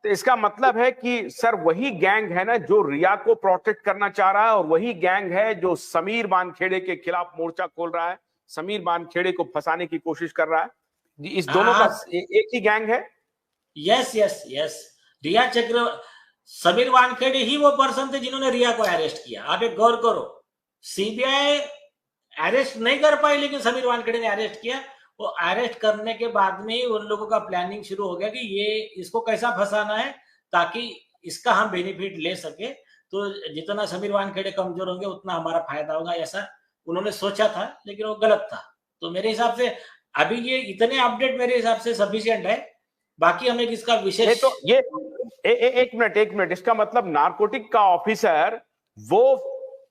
तो इसका मतलब है कि सर वही गैंग है ना जो रिया को प्रोटेक्ट करना चाह रहा है, और वही गैंग है जो समीर वानखेड़े के खिलाफ मोर्चा खोल रहा है, समीर वानखेड़े को फंसाने की कोशिश कर रहा है। इस दोनों का एक ही गैंग है। यस यस यस, रिया चक्र, समीर वानखेड़े ही वो पर्सन थे जिन्होंने रिया को अरेस्ट किया। आप एक गौर करो, सीबीआई अरेस्ट नहीं कर पाई, लेकिन समीर वानखेड़े ने अरेस्ट किया। वो अरेस्ट करने के बाद में उन लोगों का प्लानिंग शुरू हो गया कि ये इसको कैसा फंसाना है ताकि इसका हम बेनिफिट ले सके। तो जितना समीर वानखेड़े कमजोर होंगे उतना हमारा फायदा होगा, ऐसा उन्होंने सोचा था, लेकिन वो गलत था। तो मेरे हिसाब से अभी ये इतने अपडेट मेरे हिसाब से सफिशिएंट है। बाकी हमें इसका विशेष एक मिनट, इसका मतलब नारकोटिक का ऑफिसर वो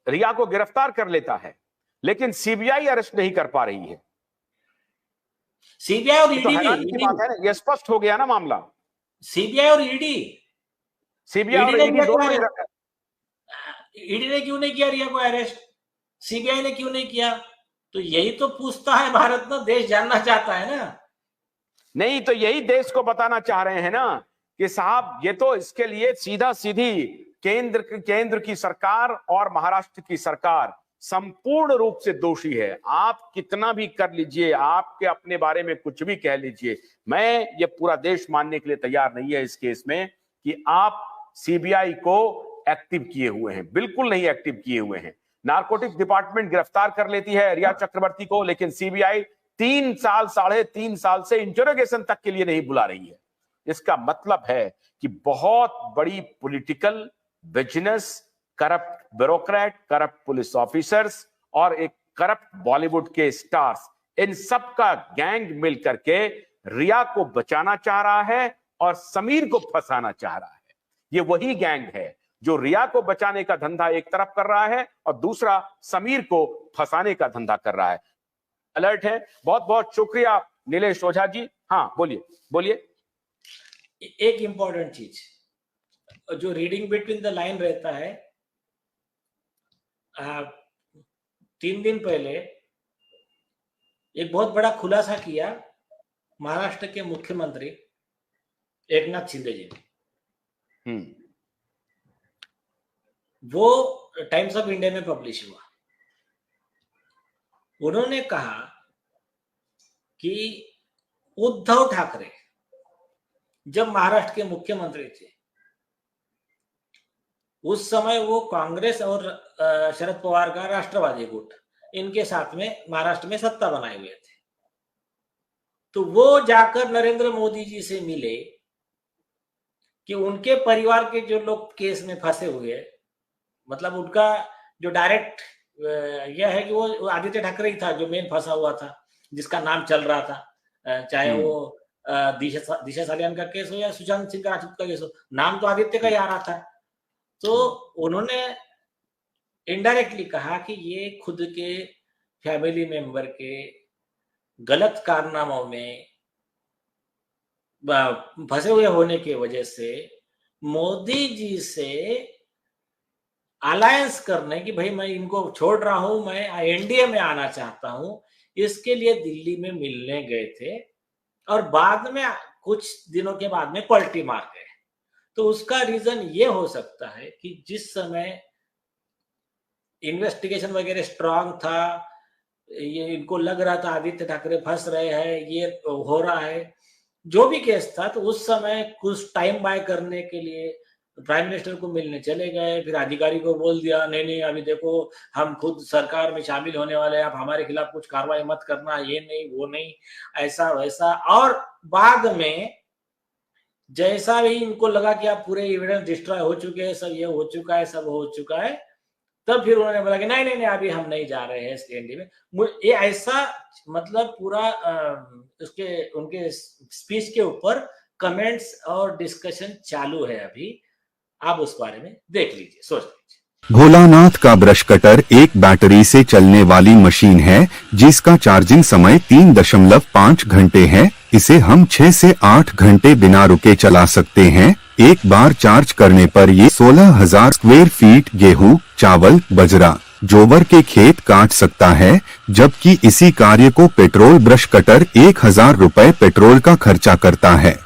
रिया को गिरफ्तार कर लेता है, लेकिन सीबीआई अरेस्ट नहीं कर पा रही है। सीबीआई और ईडी की बात है ना, ये स्पष्ट हो गया ना मामला। सीबीआई और ईडी ने क्यों नहीं किया रिया को अरेस्ट? सीबीआई ने क्यों नहीं किया? तो यही तो पूछता है भारत ना, देश जानना चाहता है ना। नहीं तो यही देश को बताना चाह रहे हैं ना कि साहब ये तो इसके लिए सीधा सीधी केंद्र की सरकार और महाराष्ट्र की सरकार संपूर्ण रूप से दोषी है। आप कितना भी कर लीजिए, आपके अपने बारे में कुछ भी कह लीजिए, मैं ये पूरा देश मानने के लिए तैयार नहीं है इस केस में कि आप सीबीआई को एक्टिव किए हुए हैं। बिल्कुल नहीं एक्टिव किए हुए हैं। नारकोटिक्स डिपार्टमेंट गिरफ्तार कर लेती है रिया चक्रवर्ती को, लेकिन सीबीआई 3 साल 3.5 साल से इंटरोगेशन तक के लिए नहीं बुला रही है। इसका मतलब है कि बहुत बड़ी political business, corrupt bureaucrat, corrupt police officers और एक करप्ट बॉलीवुड के स्टार्स, इन सब का गैंग मिलकर के रिया को बचाना चाह रहा है और समीर को फंसाना चाह रहा है। ये वही गैंग है जो रिया को बचाने का धंधा एक तरफ कर रहा है और दूसरा समीर को फंसाने का धंधा कर रहा है। अलर्ट है। बहुत बहुत शुक्रिया नीलेश ओझा जी। हाँ बोलिए। एक इंपॉर्टेंट चीज जो रीडिंग बिटवीन द लाइन रहता है, 3 दिन पहले एक बहुत बड़ा खुलासा किया महाराष्ट्र के मुख्यमंत्री एकनाथ शिंदे जी ने। वो टाइम्स ऑफ इंडिया में पब्लिश हुआ। उन्होंने कहा कि उद्धव ठाकरे जब महाराष्ट्र के मुख्यमंत्री थे उस समय वो कांग्रेस और शरद पवार का राष्ट्रवादी गुट, इनके साथ में महाराष्ट्र में सत्ता बनाए हुए थे। तो वो जाकर नरेंद्र मोदी जी से मिले कि उनके परिवार के जो लोग केस में फंसे हुए, मतलब उनका जो डायरेक्ट यह है कि वो आदित्य ठाकरे ही था जो मेन फंसा हुआ था, जिसका नाम चल रहा था, चाहे वो दिशा सालियान का केस हो या सुशांत सिंह राजपूत का केस हो, नाम तो आदित्य का ही आ रहा था। तो उन्होंने इनडायरेक्टली कहा कि ये खुद के फैमिली मेंबर के गलत कारनामों में फंसे हुए होने की वजह से मोदी जी से अलायंस करने की, भाई मैं इनको छोड़ रहा हूं, मैं एनडीए में आना चाहता हूं, इसके लिए दिल्ली में मिलने गए थे और बाद में कुछ दिनों के बाद में पलटी मार गए। तो उसका रीजन ये हो सकता है कि जिस समय इन्वेस्टिगेशन वगैरह स्ट्रांग था, ये इनको लग रहा था आदित्य ठाकरे फंस रहे हैं, ये हो रहा है, जो भी केस था, तो उस समय कुछ टाइम बाय करने के लिए प्राइम मिनिस्टर को मिलने चले गए। फिर अधिकारी को बोल दिया नहीं अभी देखो हम खुद सरकार में शामिल होने वाले हैं, आप हमारे खिलाफ कुछ कार्रवाई मत करना, ये नहीं वो नहीं, ऐसा वैसा। और बाद में जैसा भी इनको लगा कि आप पूरे एविडेंस डिस्ट्रॉय हो चुके हैं, सब ये हो चुका है, सब हो चुका है, तब फिर उन्होंने बोला कि नहीं अभी हम नहीं जा रहे हैं एनडी में। ये ऐसा मतलब पूरा उनके स्पीच के ऊपर कमेंट्स और डिस्कशन चालू है अभी। आप उस बारे में देख लीजिए, सोच लीजिए। भोलानाथ का ब्रश कटर एक बैटरी से चलने वाली मशीन है जिसका चार्जिंग समय 3.5 घंटे है। इसे हम 6 से 8 घंटे बिना रुके चला सकते हैं। एक बार चार्ज करने पर ये 16,000 स्क्वायर फीट गेहूं, चावल, बजरा, जोवर के खेत काट सकता है, जबकि इसी कार्य को पेट्रोल ब्रश कटर 1,000 रुपए पेट्रोल का खर्चा करता है।